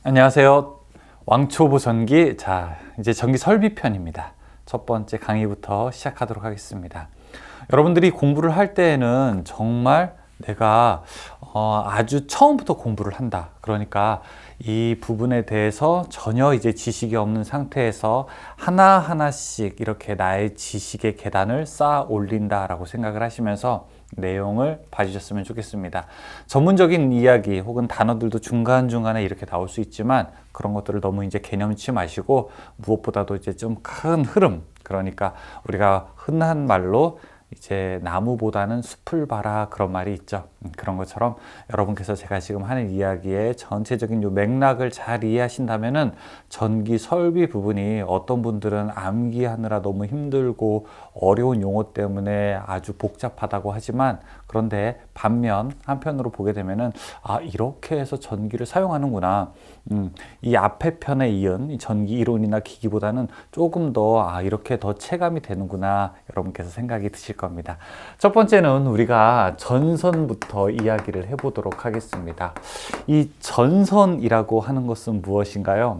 안녕하세요. 왕초보 전기. 자, 이제 전기 설비 편입니다. 첫 번째 강의부터 시작하도록 하겠습니다. 여러분들이 공부를 할 때에는 정말 내가 아주 처음부터 공부를 한다. 그러니까 이 부분에 대해서 전혀 이제 지식이 없는 상태에서 하나하나씩 이렇게 나의 지식의 계단을 쌓아 올린다라고 생각을 하시면서 내용을 봐주셨으면 좋겠습니다. 전문적인 이야기 혹은 단어들도 중간중간에 이렇게 나올 수 있지만 그런 것들을 너무 이제 개념치 마시고 무엇보다도 이제 좀 큰 흐름, 그러니까 우리가 흔한 말로 이제 나무보다는 숲을 봐라, 그런 말이 있죠. 그런 것처럼 여러분께서 제가 지금 하는 이야기의 전체적인 요 맥락을 잘 이해하신다면은 전기 설비 부분이 어떤 분들은 암기하느라 너무 힘들고 어려운 용어 때문에 아주 복잡하다고 하지만, 그런데 반면 한편으로 보게 되면은 이렇게 해서 전기를 사용하는구나. 이 앞에 편에 이은 이 전기 이론이나 기기보다는 조금 더 이렇게 더 체감이 되는구나, 여러분께서 생각이 드실 겁니다. 첫 번째는 우리가 전선부터 이야기를 해보도록 하겠습니다. 이 전선이라고 하는 것은 무엇인가요?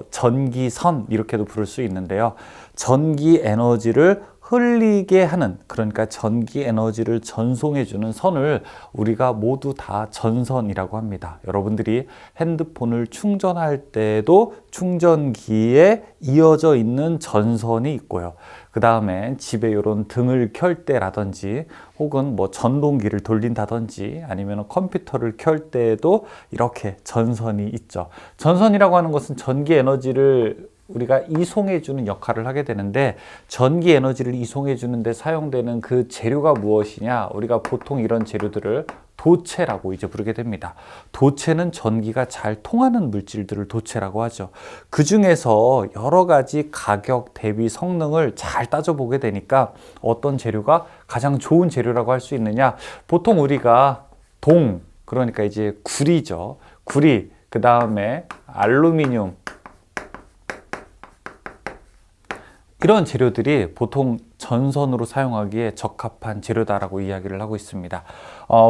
전기선 이렇게도 부를 수 있는데요. 전기 에너지를 흘리게 하는, 그러니까 전기 에너지를 전송해주는 선을 우리가 모두 다 전선이라고 합니다. 여러분들이 핸드폰을 충전할 때도 충전기에 이어져 있는 전선이 있고요. 그 다음에 집에 이런 등을 켤 때라든지 혹은 전동기를 돌린다든지 아니면 컴퓨터를 켤 때에도 이렇게 전선이 있죠. 전선이라고 하는 것은 전기 에너지를 우리가 이송해 주는 역할을 하게 되는데, 전기 에너지를 이송해 주는데 사용되는 그 재료가 무엇이냐? 우리가 보통 이런 재료들을 도체라고 이제 부르게 됩니다. 도체는 전기가 잘 통하는 물질들을 도체라고 하죠. 그 중에서 여러 가지 가격 대비 성능을 잘 따져보게 되니까 어떤 재료가 가장 좋은 재료라고 할 수 있느냐? 보통 우리가 그러니까 이제 구리죠. 구리, 그 다음에 알루미늄, 이런 재료들이 보통 전선으로 사용하기에 적합한 재료다라고 이야기를 하고 있습니다.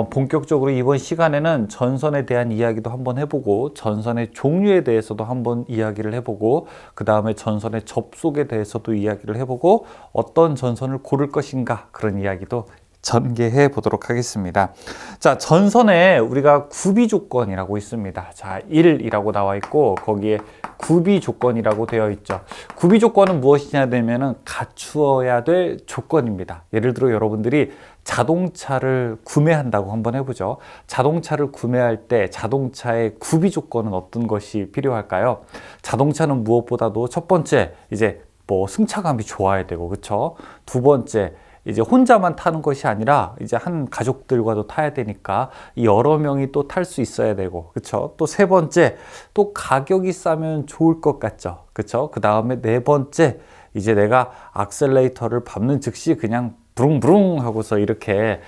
본격적으로 이번 시간에는 전선에 대한 이야기도 한번 해보고, 전선의 종류에 대해서도 한번 이야기를 해보고, 그 다음에 전선의 접속에 대해서도 이야기를 해보고, 어떤 전선을 고를 것인가, 그런 이야기도 전개해 보도록 하겠습니다. 자, 전선에 우리가 구비 조건이라고 있습니다. 자, 1이라고 나와 있고 거기에 구비 조건이라고 되어 있죠. 구비 조건은 무엇이냐 되면은 갖추어야 될 조건입니다. 예를 들어 여러분들이 자동차를 구매한다고 한번 해보죠. 자동차를 구매할 때 자동차의 구비 조건은 어떤 것이 필요할까요? 자동차는 무엇보다도 첫 번째 이제 승차감이 좋아야 되고, 그렇죠? 두 번째 이제 혼자만 타는 것이 아니라 이제 한 가족들과도 타야 되니까 여러 명이 또 탈 수 있어야 되고, 그렇죠? 또 세 번째, 또 가격이 싸면 좋을 것 같죠, 그렇죠? 그 다음에 네 번째, 이제 내가 악셀레이터를 밟는 즉시 그냥 부릉부릉 하고서 이렇게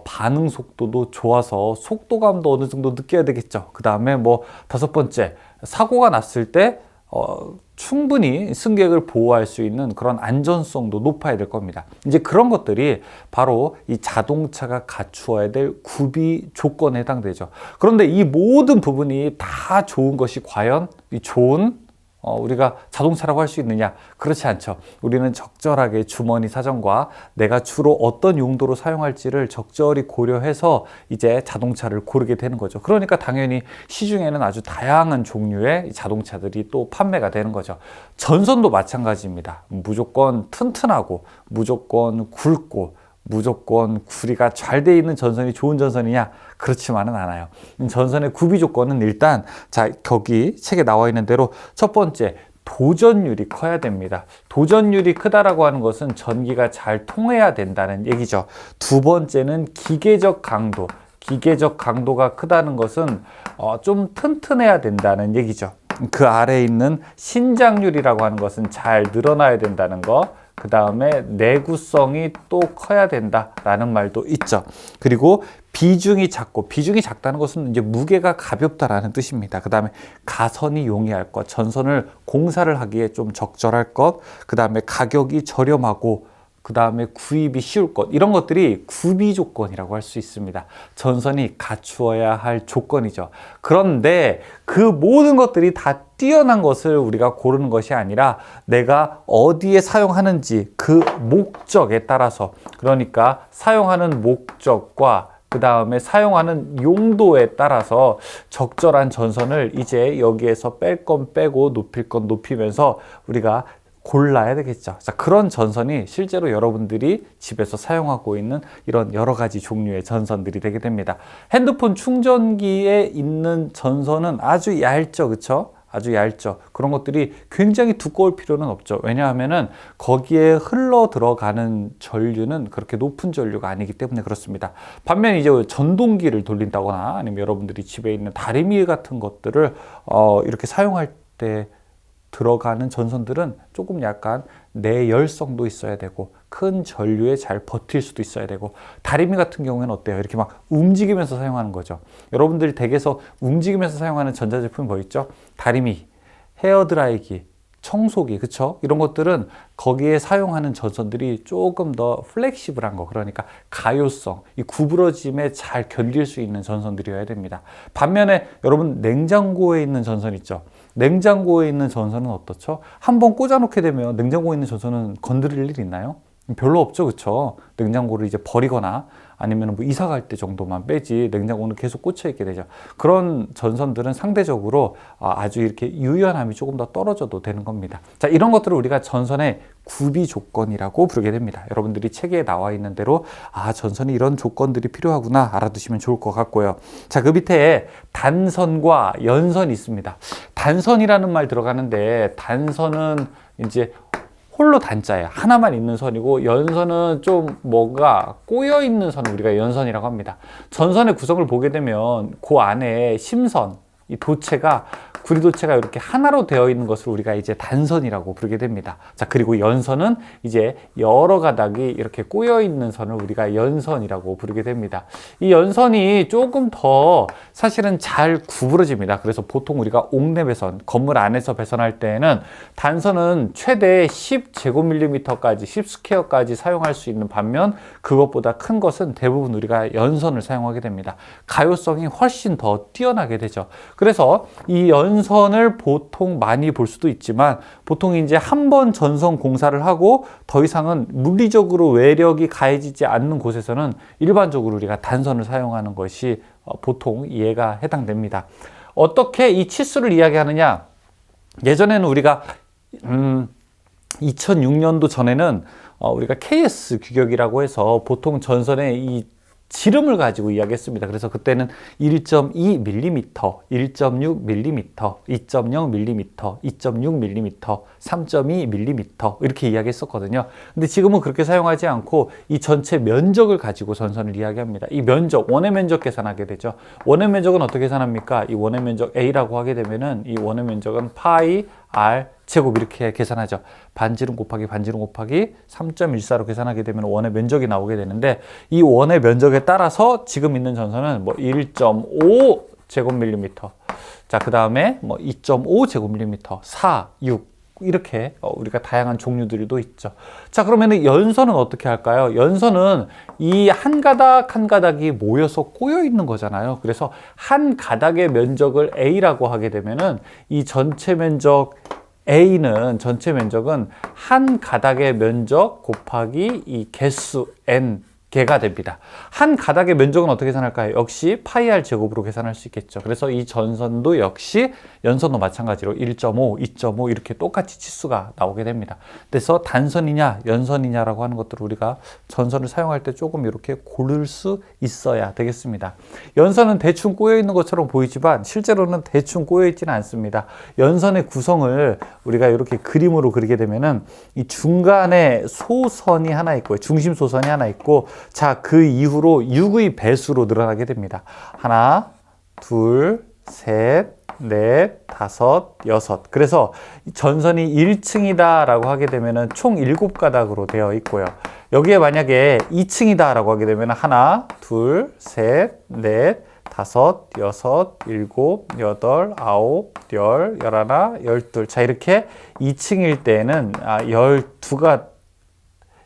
반응 속도도 좋아서 속도감도 어느 정도 느껴야 되겠죠. 그 다음에 다섯 번째, 사고가 났을 때 충분히 승객을 보호할 수 있는 그런 안전성도 높아야 될 겁니다. 이제 그런 것들이 바로 이 자동차가 갖추어야 될 구비 조건에 해당되죠. 그런데 이 모든 부분이 다 좋은 것이 과연 이 좋은 우리가 자동차라고 할 수 있느냐? 그렇지 않죠. 우리는 적절하게 주머니 사정과 내가 주로 어떤 용도로 사용할지를 적절히 고려해서 이제 자동차를 고르게 되는 거죠. 그러니까 당연히 시중에는 아주 다양한 종류의 자동차들이 또 판매가 되는 거죠. 전선도 마찬가지입니다. 무조건 튼튼하고 무조건 굵고 무조건 구리가 잘 돼 있는 전선이 좋은 전선이냐? 그렇지만은 않아요. 전선의 구비 조건은 일단, 자, 거기 책에 나와 있는 대로 첫 번째, 도전율이 커야 됩니다. 도전율이 크다라고 하는 것은 전기가 잘 통해야 된다는 얘기죠. 두 번째는 기계적 강도. 기계적 강도가 크다는 것은 좀 튼튼해야 된다는 얘기죠. 그 아래에 있는 신장률이라고 하는 것은 잘 늘어나야 된다는 거. 그 다음에 내구성이 또 커야 된다라는 말도 있죠. 그리고 비중이 작고, 비중이 작다는 것은 이제 무게가 가볍다라는 뜻입니다. 그 다음에 가선이 용이할 것, 전선을 공사를 하기에 좀 적절할 것, 그 다음에 가격이 저렴하고 그 다음에 구입이 쉬울 것, 이런 것들이 구비 조건이라고 할 수 있습니다. 전선이 갖추어야 할 조건이죠. 그런데 그 모든 것들이 다 뛰어난 것을 우리가 고르는 것이 아니라 내가 어디에 사용하는지 그 목적에 따라서, 그러니까 사용하는 목적과 그 다음에 사용하는 용도에 따라서 적절한 전선을 이제 여기에서 뺄 건 빼고 높일 건 높이면서 우리가 골라야 되겠죠. 자, 그런 전선이 실제로 여러분들이 집에서 사용하고 있는 이런 여러 가지 종류의 전선들이 되게 됩니다. 핸드폰 충전기에 있는 전선은 아주 얇죠, 그쵸? 아주 얇죠. 그런 것들이 굉장히 두꺼울 필요는 없죠. 왜냐하면은 거기에 흘러 들어가는 전류는 그렇게 높은 전류가 아니기 때문에 그렇습니다. 반면 이제 전동기를 돌린다거나 아니면 여러분들이 집에 있는 다리미 같은 것들을 이렇게 사용할 때 들어가는 전선들은 조금 약간 내열성도 있어야 되고 큰 전류에 잘 버틸 수도 있어야 되고, 다리미 같은 경우에는 어때요? 이렇게 막 움직이면서 사용하는 거죠. 여러분들이 댁에서 움직이면서 사용하는 전자제품이 뭐 있죠? 다리미, 헤어드라이기, 청소기, 그쵸? 이런 것들은 거기에 사용하는 전선들이 조금 더 플렉시블한 거, 그러니까 가요성, 이 구부러짐에 잘 견딜 수 있는 전선들이어야 됩니다. 반면에 여러분 냉장고에 있는 전선 있죠? 냉장고에 있는 전선은 어떻죠? 한번 꽂아놓게 되면 냉장고에 있는 전선은 건드릴 일 있나요? 별로 없죠, 그쵸? 냉장고를 이제 버리거나 아니면 뭐 이사 갈 때 정도만 빼지 냉장고는 계속 꽂혀 있게 되죠. 그런 전선들은 상대적으로 아주 이렇게 유연함이 조금 더 떨어져도 되는 겁니다. 자, 이런 것들을 우리가 전선의 구비 조건이라고 부르게 됩니다. 여러분들이 책에 나와 있는 대로 전선이 이런 조건들이 필요하구나 알아두시면 좋을 것 같고요. 자, 그 밑에 단선과 연선이 있습니다. 단선이라는 말 들어가는데, 단선은 이제 홀로 단자예요. 하나만 있는 선이고, 연선은 좀 뭔가 꼬여 있는 선을 우리가 연선이라고 합니다. 전선의 구성을 보게 되면 그 안에 심선, 이 도체가, 구리도체가 이렇게 하나로 되어 있는 것을 우리가 이제 단선이라고 부르게 됩니다. 자, 그리고 연선은 이제 여러 가닥이 이렇게 꼬여 있는 선을 우리가 연선이라고 부르게 됩니다. 이 연선이 조금 더 사실은 잘 구부러집니다. 그래서 보통 우리가 옥내 배선, 건물 안에서 배선할 때에는 단선은 최대 10제곱밀리미터까지, 10스퀘어까지 사용할 수 있는 반면, 그것보다 큰 것은 대부분 우리가 연선을 사용하게 됩니다. 가요성이 훨씬 더 뛰어나게 되죠. 그래서 이 연선을 보통 많이 볼 수도 있지만, 보통 이제 한 번 전선 공사를 하고 더 이상은 물리적으로 외력이 가해지지 않는 곳에서는 일반적으로 우리가 단선을 사용하는 것이 보통 이해가 해당됩니다. 어떻게 이 치수를 이야기하느냐? 예전에는 우리가 2006년도 전에는 우리가 KS 규격이라고 해서 보통 전선의 이 지름을 가지고 이야기했습니다. 그래서 그때는 1.2mm, 1.6mm, 2.0mm, 2.6mm, 3.2mm 이렇게 이야기했었거든요. 근데 지금은 그렇게 사용하지 않고 이 전체 면적을 가지고 전선을 이야기합니다. 이 면적, 원의 면적 계산하게 되죠. 원의 면적은 어떻게 계산합니까? 이 원의 면적 A라고 하게 되면은 이 원의 면적은 파이 R 제곱 이렇게 계산하죠. 반지름 곱하기 반지름 곱하기 3.14로 계산하게 되면 원의 면적이 나오게 되는데, 이 원의 면적에 따라서 지금 있는 전선은 뭐 1.5 제곱밀리미터, 자, 그 다음에 뭐 2.5 제곱밀리미터, 4, 6 이렇게 우리가 다양한 종류들도 있죠. 자, 그러면 연선은 어떻게 할까요? 연선은 이 한 가닥 한 가닥이 모여서 꼬여 있는 거잖아요. 그래서 한 가닥의 면적을 A라고 하게 되면은 이 전체 면적 A는, 전체 면적은 한 가닥의 면적 곱하기 이 개수 N 개가 됩니다. 한 가닥의 면적은 어떻게 계산할까요? 역시 파이 R 제곱으로 계산할 수 있겠죠. 그래서 이 전선도 역시 연선도 마찬가지로 1.5, 2.5 이렇게 똑같이 치수가 나오게 됩니다. 그래서 단선이냐 연선이냐라고 하는 것들을 우리가 전선을 사용할 때 조금 이렇게 고를 수 있어야 되겠습니다. 연선은 대충 꼬여 있는 것처럼 보이지만 실제로는 대충 꼬여 있지는 않습니다. 연선의 구성을 우리가 이렇게 그림으로 그리게 되면은 이 중간에 소선이 하나 있고 중심 소선이 하나 있고, 자, 그 이후로 6의 배수로 늘어나게 됩니다. 하나, 둘, 셋, 넷, 다섯, 여섯. 그래서 전선이 1층이다 라고 하게 되면은 총 7가닥으로 되어 있고요. 여기에 만약에 2층이다 라고 하게 되면 하나, 둘, 셋, 넷, 다섯, 여섯, 일곱, 여덟, 아홉, 열, 열하나, 열둘. 자, 이렇게 2층일 때에는 12가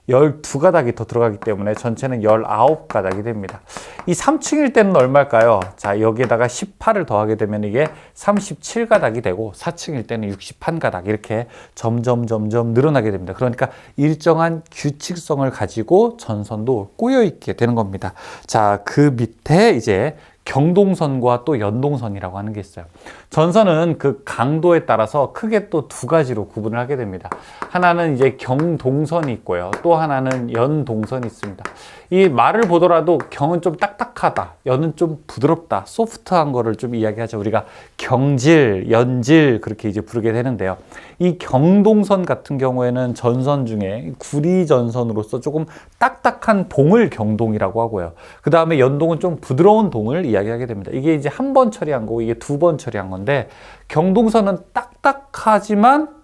12가닥이 더 들어가기 때문에 전체는 19가닥이 됩니다. 이 3층일 때는 얼마일까요? 자, 여기에다가 18을 더하게 되면 이게 37가닥이 되고 4층일 때는 61가닥 이렇게 점점 늘어나게 됩니다. 그러니까 일정한 규칙성을 가지고 전선도 꼬여 있게 되는 겁니다. 자, 그 밑에 이제 경동선과 또 연동선이라고 하는 게 있어요. 전선은 그 강도에 따라서 크게 또 두 가지로 구분을 하게 됩니다. 하나는 이제 경동선이 있고요. 또 하나는 연동선이 있습니다. 이 말을 보더라도 경은 좀 딱딱하다, 연은 좀 부드럽다, 소프트한 거를 좀 이야기하죠. 우리가 경질, 연질 그렇게 이제 부르게 되는데요. 이 경동선 같은 경우에는 전선 중에 구리 전선으로서 조금 딱딱한 동을 경동이라고 하고요. 그 다음에 연동은 좀 부드러운 동을 이야기하게 됩니다. 이게 이제 한 번 처리한 거고 이게 두 번 처리한 건데, 경동선은 딱딱하지만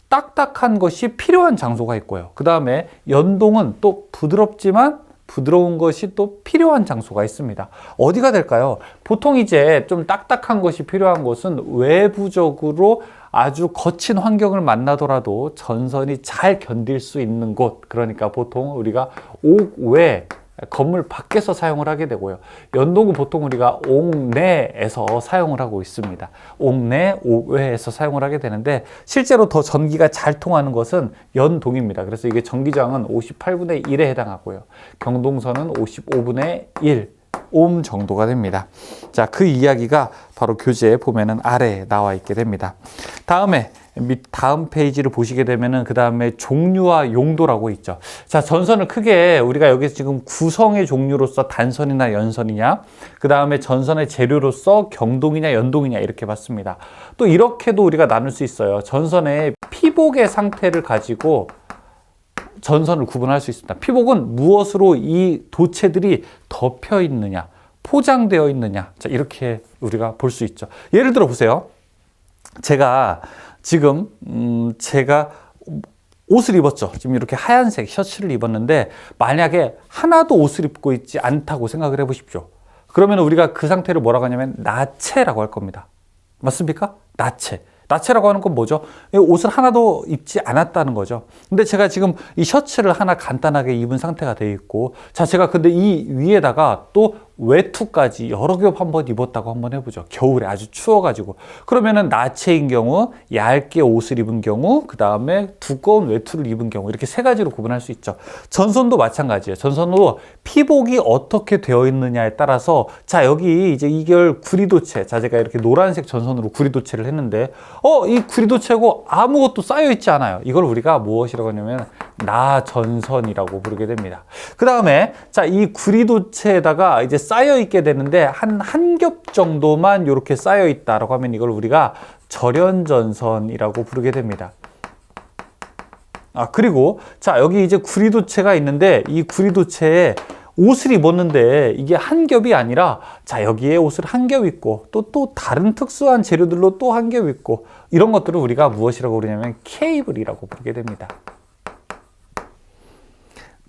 딱딱한 것이 필요한 장소가 있고요. 그 다음에 연동은 또 부드럽지만 부드러운 것이 또 필요한 장소가 있습니다. 어디가 될까요? 보통 이제 좀 딱딱한 것이 필요한 곳은 외부적으로 아주 거친 환경을 만나더라도 전선이 잘 견딜 수 있는 곳, 그러니까 보통 우리가 옥외, 건물 밖에서 사용을 하게 되고요. 연동은 보통 우리가 옥내에서 사용을 하고 있습니다. 옥내, 옥외에서 사용을 하게 되는데 실제로 더 전기가 잘 통하는 것은 연동입니다. 그래서 이게 전기저항은 58분의 1에 해당하고요. 경동선은 55분의 1 옴 정도가 됩니다. 자, 그 이야기가 바로 교재에 보면은 아래에 나와 있게 됩니다. 다음 페이지를 보시게 되면은 그 다음에 종류와 용도라고 있죠. 자, 전선을 크게 우리가 여기서 지금 구성의 종류로서 단선이나 연선이냐, 그 다음에 전선의 재료로서 경동이냐 연동이냐 이렇게 봤습니다. 또 이렇게도 우리가 나눌 수 있어요. 전선의 피복의 상태를 가지고 전선을 구분할 수 있습니다. 피복은 무엇으로 이 도체들이 덮여 있느냐, 포장되어 있느냐, 자, 이렇게 우리가 볼 수 있죠. 예를 들어 보세요. 제가 옷을 입었죠. 지금 이렇게 하얀색 셔츠를 입었는데 만약에 하나도 옷을 입고 있지 않다고 생각을 해보십시오. 그러면 우리가 그 상태를 뭐라고 하냐면 나체라고 할 겁니다. 맞습니까? 나체. 나체라고 하는 건 뭐죠? 옷을 하나도 입지 않았다는 거죠. 근데 제가 지금 이 셔츠를 하나 간단하게 입은 상태가 되어 있고, 자, 제가 근데 이 위에다가 또 외투까지 여러 겹 한번 입었다고 한번 해보죠. 겨울에 아주 추워가지고. 그러면은 나체인 경우, 얇게 옷을 입은 경우, 그 다음에 두꺼운 외투를 입은 경우, 이렇게 세 가지로 구분할 수 있죠. 전선도 마찬가지예요. 전선도 피복이 어떻게 되어 있느냐에 따라서, 자, 여기 이제 이결 구리도체, 자, 제가 이렇게 노란색 전선으로 구리도체를 했는데, 이 구리도체고 아무것도 쌓여 있지 않아요. 이걸 우리가 무엇이라고 하냐면 나전선이라고 부르게 됩니다. 그 다음에 자, 이 구리도체에다가 이제 쌓여 있게 되는데 한 겹 정도만 이렇게 쌓여 있다라고 하면 이걸 우리가 절연전선이라고 부르게 됩니다. 그리고 자, 여기 이제 구리도체가 있는데 이 구리도체에 옷을 입었는데 이게 한 겹이 아니라, 자, 여기에 옷을 한 겹 입고 또 다른 특수한 재료들로 또 한 겹 입고, 이런 것들을 우리가 무엇이라고 부르냐면 케이블이라고 부르게 됩니다.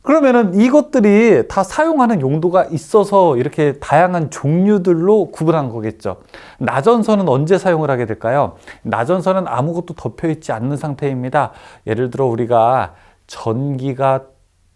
그러면은 이것들이 다 사용하는 용도가 있어서 이렇게 다양한 종류들로 구분한 거겠죠. 나전선은 언제 사용을 하게 될까요? 나전선은 아무것도 덮여 있지 않는 상태입니다. 예를 들어 우리가 전기가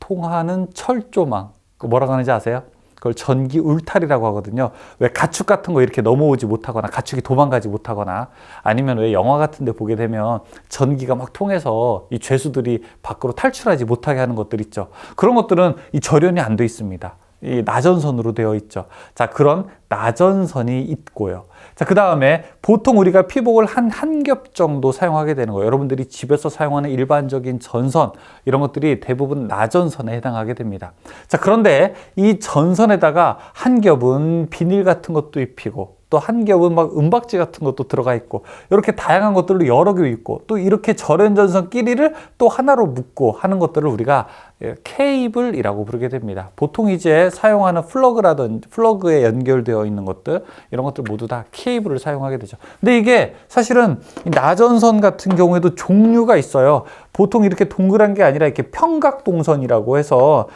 통하는 철조망, 뭐라고 하는지 아세요? 그걸 전기 울타리라고 하거든요. 왜 가축 같은 거 이렇게 넘어오지 못하거나 가축이 도망가지 못하거나, 아니면 왜 영화 같은 데 보게 되면 전기가 막 통해서 이 죄수들이 밖으로 탈출하지 못하게 하는 것들 있죠. 그런 것들은 이 절연이 안 돼 있습니다. 이 나전선으로 되어 있죠. 자, 그런 나전선이 있고요. 자, 그 다음에 보통 우리가 피복을 한 겹 정도 사용하게 되는 거예요. 여러분들이 집에서 사용하는 일반적인 전선, 이런 것들이 대부분 나전선에 해당하게 됩니다. 자, 그런데 이 전선에다가 한 겹은 비닐 같은 것도 입히고, 또 한 겹은 막 은박지 같은 것도 들어가 있고, 이렇게 다양한 것들로 여러 겹 있고, 또 이렇게 절연전선끼리를 또 하나로 묶고 하는 것들을 우리가 케이블이라고 부르게 됩니다. 보통 이제 사용하는 플러그에 연결되어 있는 것들, 이런 것들 모두 다 케이블을 사용하게 되죠. 근데 이게 사실은 나전선 같은 경우에도 종류가 있어요. 보통 이렇게 동그란 게 아니라 이렇게 평각동선이라고 해서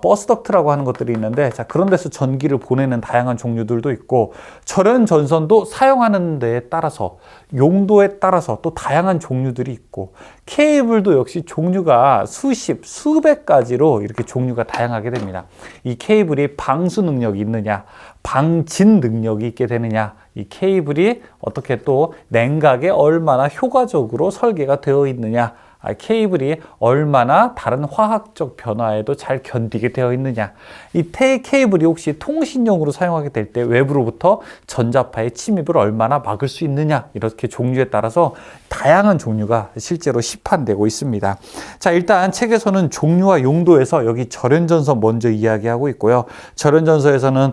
버스덕트라고 하는 것들이 있는데, 자, 그런 데서 전기를 보내는 다양한 종류들도 있고, 절연전선도 사용하는 데에 따라서, 용도에 따라서 또 다양한 종류들이 있고, 케이블도 역시 종류가 수십, 수백 가지로 이렇게 종류가 다양하게 됩니다. 이 케이블이 방수 능력이 있느냐, 방진 능력이 있게 되느냐, 이 케이블이 어떻게 또 냉각에 얼마나 효과적으로 설계가 되어 있느냐, 케이블이 얼마나 다른 화학적 변화에도 잘 견디게 되어 있느냐, 이 케이블이 혹시 통신용으로 사용하게 될 때 외부로부터 전자파의 침입을 얼마나 막을 수 있느냐, 이렇게 종류에 따라서 다양한 종류가 실제로 시판되고 있습니다. 자, 일단 책에서는 종류와 용도에서 여기 절연전선 먼저 이야기하고 있고요. 절연전선에서는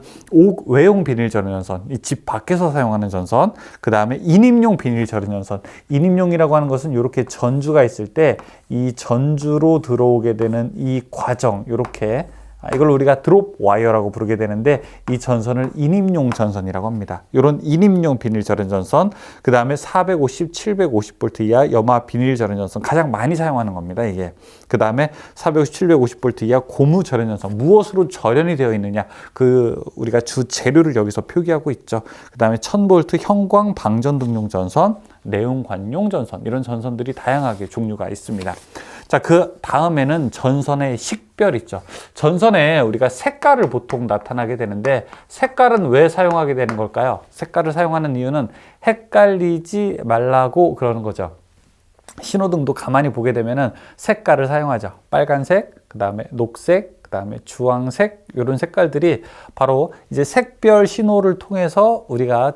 외용 비닐 절연전선, 이 집 밖에서 사용하는 전선, 그 다음에 인입용 비닐 절연전선. 인입용이라고 하는 것은 이렇게 전주가 있을 때 이 전주로 들어오게 되는 이 과정, 이렇게 이걸 우리가 드롭 와이어라고 부르게 되는데, 이 전선을 인입용 전선이라고 합니다. 이런 인입용 비닐 절연 전선, 그 다음에 450, 750V 이하 염화 비닐 절연 전선, 가장 많이 사용하는 겁니다, 이게. 그 다음에 450, 750V 이하 고무 절연 전선, 무엇으로 절연이 되어 있느냐, 우리가 주 재료를 여기서 표기하고 있죠. 그 다음에 1000V 형광 방전 등용 전선, 내용관용 전선, 이런 전선들이 다양하게 종류가 있습니다. 자, 그 다음에는 전선의 식별 있죠. 전선에 우리가 색깔을 보통 나타나게 되는데, 색깔은 왜 사용하게 되는 걸까요? 색깔을 사용하는 이유는 헷갈리지 말라고 그러는 거죠. 신호등도 가만히 보게 되면은 색깔을 사용하죠. 빨간색, 그 다음에 녹색, 그 다음에 주황색, 이런 색깔들이 바로 이제 색별 신호를 통해서 우리가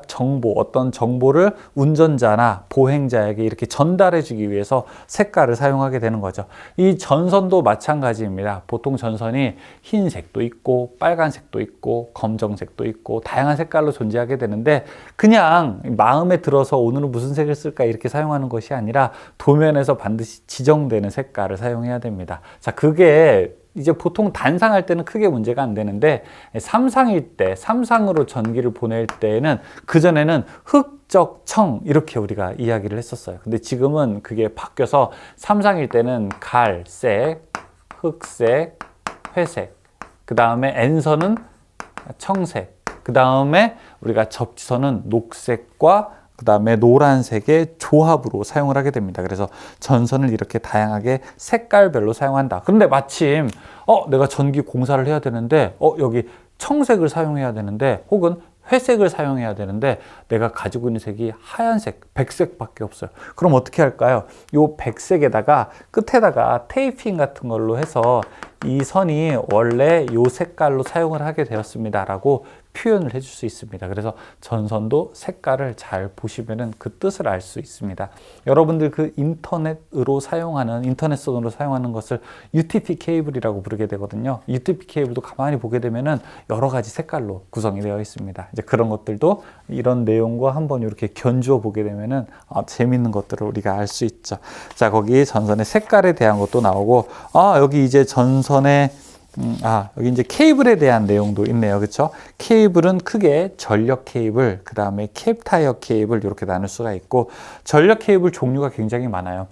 어떤 정보를 운전자나 보행자에게 이렇게 전달해 주기 위해서 색깔을 사용하게 되는 거죠. 이 전선도 마찬가지입니다. 보통 전선이 흰색도 있고 빨간색도 있고 검정색도 있고 다양한 색깔로 존재하게 되는데, 그냥 마음에 들어서 오늘은 무슨 색을 쓸까 이렇게 사용하는 것이 아니라 도면에서 반드시 지정되는 색깔을 사용해야 됩니다. 자, 그게 이제 보통 단상할 때는 크게 문제가 안 되는데, 삼상일 때, 삼상으로 전기를 보낼 때에는 그전에는 흑적 청 이렇게 우리가 이야기를 했었어요. 근데 지금은 그게 바뀌어서 삼상일 때는 갈색, 흑색, 회색, 그 다음에 N선은 청색, 그 다음에 우리가 접지선은 녹색과 그 다음에 노란색의 조합으로 사용을 하게 됩니다. 그래서 전선을 이렇게 다양하게 색깔별로 사용한다. 그런데 마침 내가 전기 공사를 해야 되는데 여기 청색을 사용해야 되는데, 혹은 회색을 사용해야 되는데 내가 가지고 있는 색이 하얀색, 백색밖에 없어요. 그럼 어떻게 할까요? 이 백색에다가 끝에다가 테이핑 같은 걸로 해서 이 선이 원래 이 색깔로 사용을 하게 되었습니다 라고 표현을 해줄 수 있습니다. 그래서 전선도 색깔을 잘 보시면은 그 뜻을 알 수 있습니다. 여러분들 그 인터넷선으로 사용하는 것을 UTP 케이블이라고 부르게 되거든요. UTP 케이블도 가만히 보게 되면은 여러 가지 색깔로 구성이 되어 있습니다. 이제 그런 것들도 이런 내용과 한번 이렇게 견주어 보게 되면은 재밌는 것들을 우리가 알 수 있죠. 자, 거기 전선의 색깔에 대한 것도 나오고, 여기 이제 전선의 여기 이제 케이블에 대한 내용도 있네요. 그렇죠? 케이블은 크게 전력 케이블, 그 다음에 캡타이어 케이블, 이렇게 나눌 수가 있고, 전력 케이블 종류가 굉장히 많아요.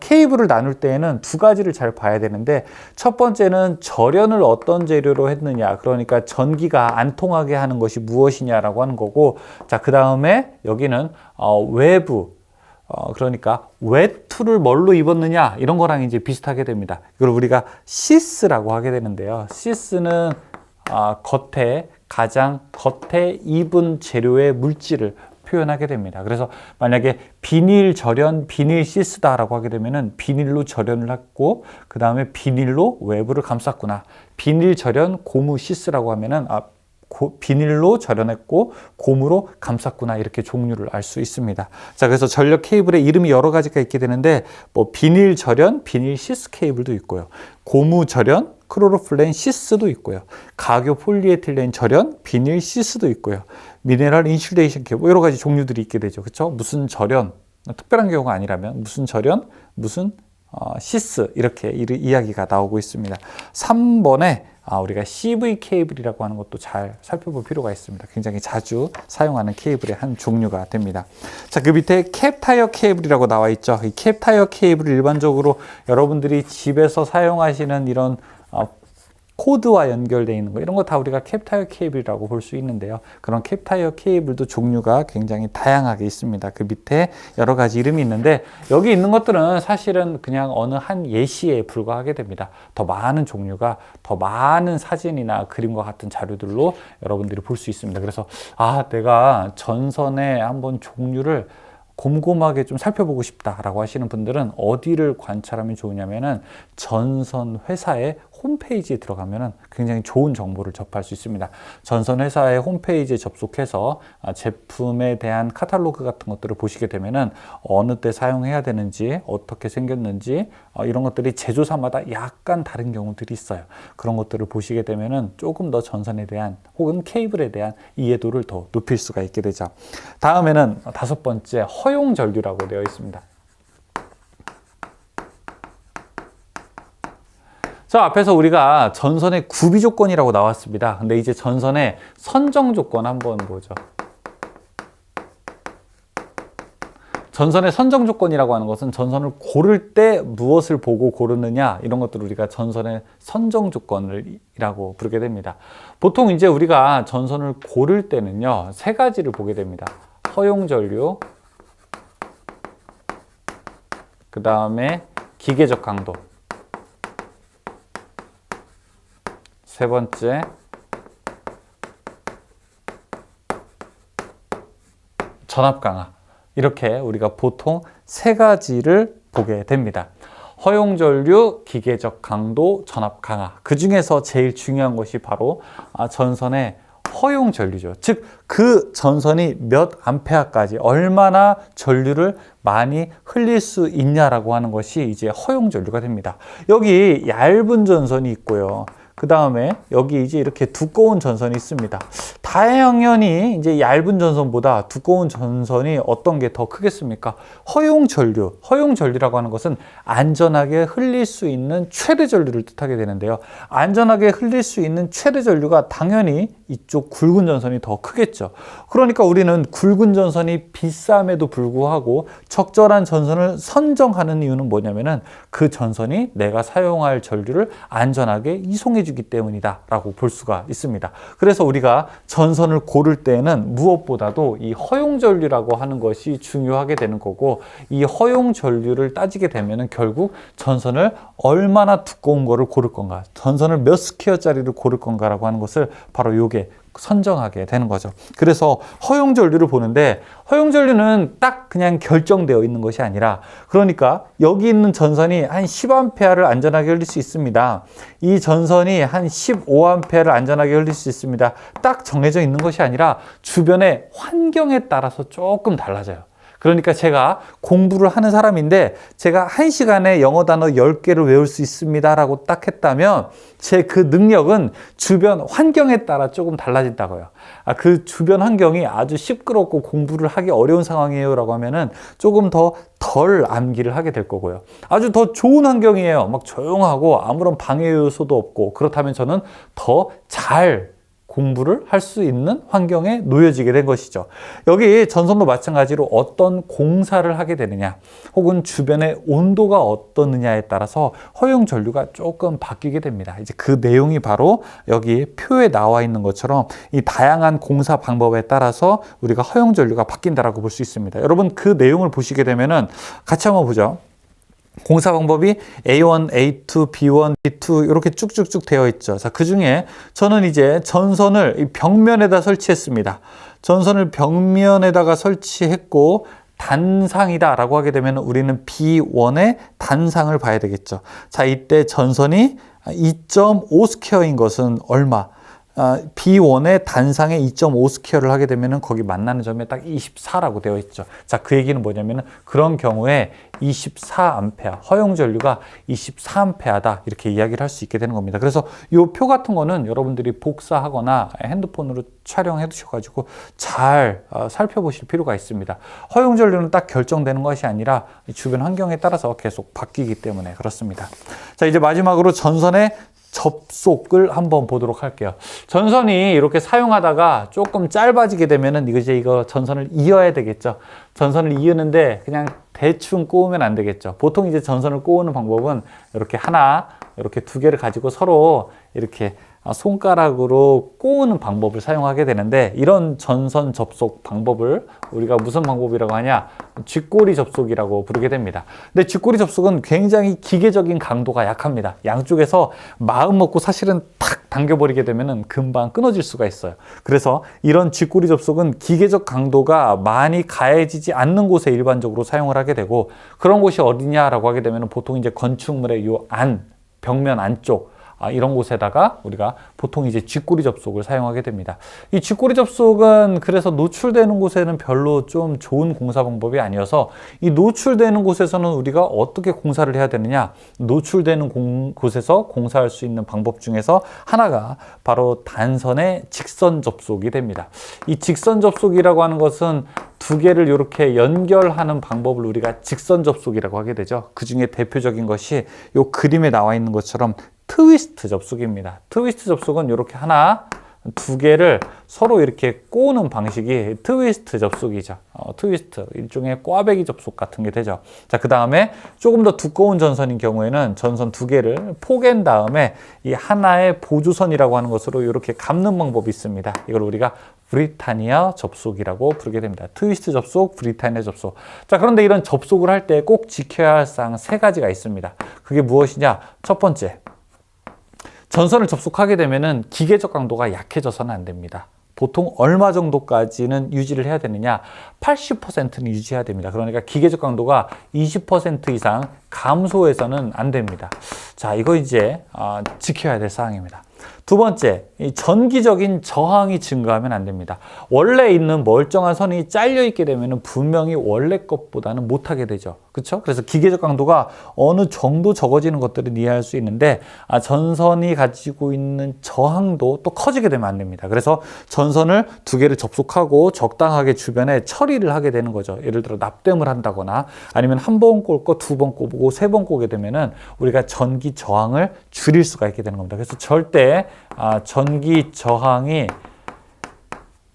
케이블을 나눌 때에는 두 가지를 잘 봐야 되는데, 첫 번째는 절연을 어떤 재료로 했느냐, 그러니까 전기가 안 통하게 하는 것이 무엇이냐라고 하는 거고, 자, 그 다음에 여기는 외부, 그러니까 외투를 뭘로 입었느냐, 이런 거랑 이제 비슷하게 됩니다. 이걸 우리가 시스라고 하게 되는데요. 시스는 가장 겉에 입은 재료의 물질을 표현하게 됩니다. 그래서 만약에 비닐 절연, 비닐 시스다라고 하게 되면은 비닐로 절연을 했고, 그 다음에 비닐로 외부를 감쌌구나. 비닐 절연 고무 시스라고 하면은 비닐로 절연했고 고무로 감쌌구나, 이렇게 종류를 알 수 있습니다. 자, 그래서 전력 케이블의 이름이 여러 가지가 있게 되는데, 비닐 절연, 비닐 시스 케이블도 있고요. 고무 절연, 크로로플랜 시스도 있고요. 가교 폴리에틸렌 절연, 비닐 시스도 있고요. 미네랄 인슐레이션 케이블, 여러 가지 종류들이 있게 되죠. 그렇죠? 무슨 절연, 특별한 경우가 아니라면 무슨 절연, 무슨 시스, 이렇게 이야기가 나오고 있습니다. 3번에 우리가 CV 케이블이라고 하는 것도 잘 살펴볼 필요가 있습니다. 굉장히 자주 사용하는 케이블의 한 종류가 됩니다. 자, 그 밑에 캡타이어 케이블이라고 나와 있죠. 이 캡타이어 케이블을 일반적으로 여러분들이 집에서 사용하시는 이런 코드와 연결되어 있는 거, 이런 거 다 우리가 캡타이어 케이블이라고 볼 수 있는데요. 그런 캡타이어 케이블도 종류가 굉장히 다양하게 있습니다. 그 밑에 여러 가지 이름이 있는데, 여기 있는 것들은 사실은 그냥 어느 한 예시에 불과하게 됩니다. 더 많은 종류가, 더 많은 사진이나 그림과 같은 자료들로 여러분들이 볼 수 있습니다. 그래서 내가 전선의 한번 종류를 곰곰하게 좀 살펴보고 싶다라고 하시는 분들은 어디를 관찰하면 좋으냐면은 전선 회사의 홈페이지에 들어가면은 굉장히 좋은 정보를 접할 수 있습니다. 전선 회사의 홈페이지에 접속해서 제품에 대한 카탈로그 같은 것들을 보시게 되면은 어느 때 사용해야 되는지, 어떻게 생겼는지, 이런 것들이 제조사마다 약간 다른 경우들이 있어요. 그런 것들을 보시게 되면은 조금 더 전선에 대한 혹은 케이블에 대한 이해도를 더 높일 수가 있게 되죠. 다음에는 5번째, 허용 전류라고 되어 있습니다. 자, 앞에서 우리가 전선의 구비 조건이라고 나왔습니다. 근데 이제 전선의 선정 조건 한번 보죠. 전선의 선정 조건이라고 하는 것은 전선을 고를 때 무엇을 보고 고르느냐, 이런 것들을 우리가 전선의 선정 조건이라고 부르게 됩니다. 보통 이제 우리가 전선을 고를 때는요, 3가지를 보게 됩니다. 허용 전류, 그 다음에 기계적 강도, 3번째 전압 강하. 이렇게 우리가 보통 3가지를 보게 됩니다. 허용 전류, 기계적 강도, 전압 강하. 그 중에서 제일 중요한 것이 바로 전선의 허용 전류죠. 즉, 그 전선이 몇 암페어까지 얼마나 전류를 많이 흘릴 수 있냐라고 하는 것이 이제 허용 전류가 됩니다. 여기 얇은 전선이 있고요. 그 다음에 여기 이제 이렇게 두꺼운 전선이 있습니다. 당연히 이제 얇은 전선보다 두꺼운 전선이 어떤 게 더 크겠습니까? 허용 전류. 허용 전류라고 하는 것은 안전하게 흘릴 수 있는 최대 전류를 뜻하게 되는데요. 안전하게 흘릴 수 있는 최대 전류가 당연히 이쪽 굵은 전선이 더 크겠죠. 그러니까 우리는 굵은 전선이 비쌈에도 불구하고 적절한 전선을 선정하는 이유는 뭐냐면은 그 전선이 내가 사용할 전류를 안전하게 이송해 주기 때문이다 라고 볼 수가 있습니다. 그래서 우리가 전선을 고를 때에는 무엇보다도 이 허용 전류라고 하는 것이 중요하게 되는 거고, 이 허용 전류를 따지게 되면은 결국 전선을 얼마나 두꺼운 거를 고를 건가, 전선을 몇 스퀘어짜리를 고를 건가라고 하는 것을 바로 요게 선정하게 되는 거죠. 그래서 허용 전류를 보는데, 허용 전류는 딱 그냥 결정되어 있는 것이 아니라, 그러니까 여기 있는 전선이 한 10A를 안전하게 흘릴 수 있습니다. 이 전선이 한 15A를 안전하게 흘릴 수 있습니다. 딱 정해져 있는 것이 아니라 주변의 환경에 따라서 조금 달라져요. 그러니까 제가 공부를 하는 사람인데 제가 1시간에 영어 단어 10개를 외울 수 있습니다 라고 딱 했다면 제 그 능력은 주변 환경에 따라 조금 달라진다고요. 그 주변 환경이 아주 시끄럽고 공부를 하기 어려운 상황이에요 라고 하면은 조금 더 덜 암기를 하게 될 거고요. 아주 더 좋은 환경이에요. 막 조용하고 아무런 방해 요소도 없고, 그렇다면 저는 더 잘 공부를 할 수 있는 환경에 놓여지게 된 것이죠. 여기 전선도 마찬가지로 어떤 공사를 하게 되느냐, 혹은 주변의 온도가 어떻느냐에 따라서 허용 전류가 조금 바뀌게 됩니다. 이제 그 내용이 바로 여기 표에 나와 있는 것처럼 이 다양한 공사 방법에 따라서 우리가 허용 전류가 바뀐다라고 볼 수 있습니다. 여러분, 그 내용을 보시게 되면은 같이 한번 보죠. 공사 방법이 A1, A2, B1, B2 이렇게 쭉쭉쭉 되어 있죠. 자, 그 중에 저는 이제 전선을 이 벽면에다 설치했습니다. 전선을 벽면에다가 설치했고 단상이다 라고 하게 되면 우리는 B1의 단상을 봐야 되겠죠. 자, 이때 전선이 2.5 스퀘어인 것은 얼마? B1의 단상에 2.5 스퀘어를 하게 되면 거기 만나는 점에 딱 24라고 되어 있죠. 자, 그 얘기는 뭐냐면 그런 경우에 24A, 허용 전류가 24A다 이렇게 이야기를 할 수 있게 되는 겁니다. 그래서 이 표 같은 거는 여러분들이 복사하거나 핸드폰으로 촬영해 두셔가지고 잘 살펴보실 필요가 있습니다. 허용 전류는 딱 결정되는 것이 아니라 주변 환경에 따라서 계속 바뀌기 때문에 그렇습니다. 자, 이제 마지막으로 전선의 접속을 한번 보도록 할게요. 전선이 이렇게 사용하다가 조금 짧아지게 되면은 이거 전선을 이어야 되겠죠. 전선을 이으는데 그냥 대충 꼬우면 안 되겠죠. 보통 이제 전선을 꼬우는 방법은 이렇게 하나, 이렇게 두 개를 가지고 서로 이렇게 손가락으로 꼬우는 방법을 사용하게 되는데, 이런 전선 접속 방법을 우리가 무슨 방법이라고 하냐? 쥐꼬리 접속이라고 부르게 됩니다. 근데 쥐꼬리 접속은 굉장히 기계적인 강도가 약합니다. 양쪽에서 마음 먹고 사실은 탁 당겨버리게 되면 금방 끊어질 수가 있어요. 그래서 이런 쥐꼬리 접속은 기계적 강도가 많이 가해지지 않는 곳에 일반적으로 사용을 하게 되고, 그런 곳이 어디냐라고 하게 되면 보통 이제 건축물의 요 벽면 안쪽, 이런 곳에다가 우리가 보통 이제 쥐꼬리 접속을 사용하게 됩니다. 이 쥐꼬리 접속은 그래서 노출되는 곳에는 별로 좀 좋은 공사 방법이 아니어서, 이 노출되는 곳에서는 우리가 어떻게 공사를 해야 되느냐? 노출되는 곳에서 공사할 수 있는 방법 중에서 하나가 바로 단선의 직선 접속이 됩니다. 이 직선 접속이라고 하는 것은 두 개를 이렇게 연결하는 방법을 우리가 직선 접속이라고 하게 되죠. 그 중에 대표적인 것이 이 그림에 나와 있는 것처럼 트위스트 접속입니다. 트위스트 접속은 이렇게 두 개를 서로 이렇게 꼬는 방식이 트위스트 접속이죠. 트위스트, 일종의 꽈배기 접속 같은 게 되죠. 자, 그 다음에 조금 더 두꺼운 전선인 경우에는 전선 두 개를 포갠 다음에 이 하나의 보조선이라고 하는 것으로 이렇게 감는 방법이 있습니다. 이걸 우리가 브리타니아 접속이라고 부르게 됩니다. 트위스트 접속, 브리타니아 접속. 자, 그런데 이런 접속을 할 때 꼭 지켜야 할 사항 세 가지가 있습니다. 그게 무엇이냐? 첫 번째, 전선을 접속하게 되면은 기계적 강도가 약해져서는 안 됩니다. 보통 얼마 정도까지는 유지를 해야 되느냐? 80%는 유지해야 됩니다. 그러니까 기계적 강도가 20% 이상 감소해서는 안 됩니다. 자, 이거 이제 지켜야 될 사항입니다. 두 번째, 이 전기적인 저항이 증가하면 안 됩니다. 원래 있는 멀쩡한 선이 잘려 있게 되면 분명히 원래 것보다는 못하게 되죠. 그렇죠? 그래서 기계적 강도가 어느 정도 적어지는 것들은 이해할 수 있는데, 전선이 가지고 있는 저항도 또 커지게 되면 안 됩니다. 그래서 전선을 두 개를 접속하고 적당하게 주변에 처리를 하게 되는 거죠. 예를 들어 납땜을 한다거나 아니면 한 번 꽂고 두 번 꽂고 세 번 꽂게 되면은 우리가 전기 저항을 줄일 수가 있게 되는 겁니다. 그래서 절대 전기 저항이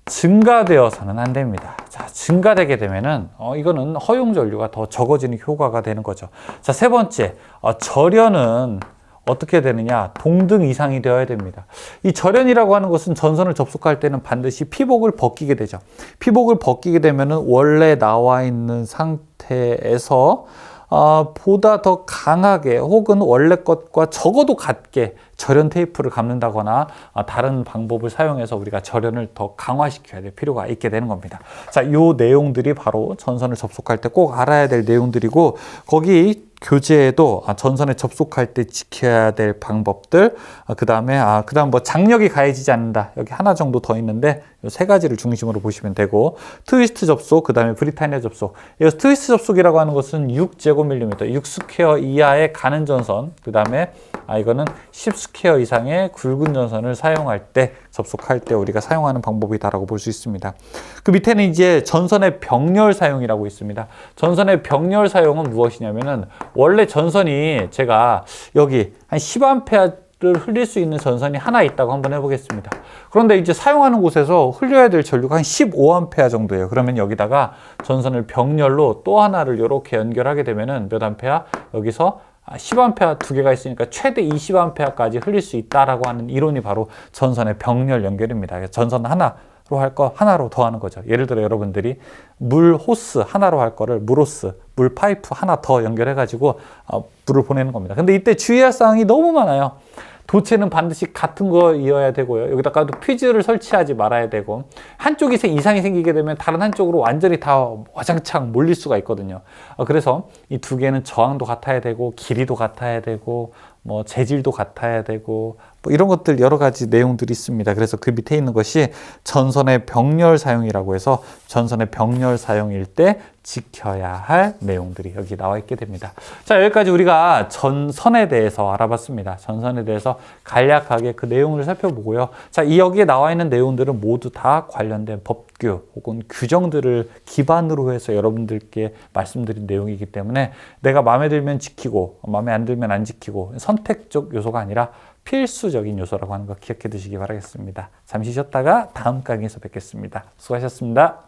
증가되어서는 안 됩니다. 자, 증가되게 되면은 이거는 허용 전류가 더 적어지는 효과가 되는 거죠. 자, 세 번째, 절연은 어떻게 되느냐? 동등 이상이 되어야 됩니다. 이 절연이라고 하는 것은 전선을 접속할 때는 반드시 피복을 벗기게 되죠. 피복을 벗기게 되면은 원래 나와 있는 상태에서 보다 더 강하게 혹은 원래 것과 적어도 같게 절연 테이프를 감는다거나 다른 방법을 사용해서 우리가 절연을 더 강화시켜야 될 필요가 있게 되는 겁니다. 자, 요 내용들이 바로 전선을 접속할 때 꼭 알아야 될 내용들이고, 거기 교재에도 전선에 접속할 때 지켜야 될 방법들, 그다음 뭐 장력이 가해지지 않는다. 여기 하나 정도 더 있는데 이 세 가지를 중심으로 보시면 되고, 트위스트 접속, 그다음에 브리타니아 접속. 이 트위스트 접속이라고 하는 것은 6제곱밀리미터, 6스퀘어 이하의 가는 전선, 그다음에 이거는 10스퀘어 이상의 굵은 전선을 사용할 때, 접속할 때 우리가 사용하는 방법이다라고 볼 수 있습니다. 그 밑에는 이제 전선의 병렬 사용이라고 있습니다. 전선의 병렬 사용은 무엇이냐면은, 원래 전선이 제가 여기 한 10A를 흘릴 수 있는 전선이 하나 있다고 한번 해보겠습니다. 그런데 이제 사용하는 곳에서 흘려야 될 전류가 한 15A 정도예요. 그러면 여기다가 전선을 병렬로 또 하나를 이렇게 연결하게 되면은 몇 암페어? 여기서 10A 두 개가 있으니까 최대 20A까지 흘릴 수 있다라고 하는 이론이 바로 전선의 병렬 연결입니다. 그래서 전선 하나로 할 거 하나로 더하는 거죠. 예를 들어 여러분들이 물 호스 하나로 할 거를 물 호스, 물 파이프 하나 더 연결해 가지고 물을 보내는 겁니다. 근데 이때 주의할 사항이 너무 많아요. 도체는 반드시 같은 거이어야 되고요. 여기다가도 퓨즈를 설치하지 말아야 되고, 한쪽이 이상이 생기게 되면 다른 한쪽으로 완전히 다 와장창 몰릴 수가 있거든요. 그래서 이 두 개는 저항도 같아야 되고, 길이도 같아야 되고, 뭐 재질도 같아야 되고, 뭐 이런 것들 여러 가지 내용들이 있습니다. 그래서 그 밑에 있는 것이 전선의 병렬 사용이라고 해서 전선의 병렬 사용일 때 지켜야 할 내용들이 여기 나와 있게 됩니다. 자, 여기까지 우리가 전선에 대해서 알아봤습니다. 전선에 대해서 간략하게 그 내용을 살펴보고요. 자, 여기에 나와 있는 내용들은 모두 다 관련된 법규 혹은 규정들을 기반으로 해서 여러분들께 말씀드린 내용이기 때문에 내가 마음에 들면 지키고 마음에 안 들면 안 지키고 선택적 요소가 아니라 필수적인 요소라고 하는 거 기억해 두시기 바라겠습니다. 잠시 쉬었다가 다음 강의에서 뵙겠습니다. 수고하셨습니다.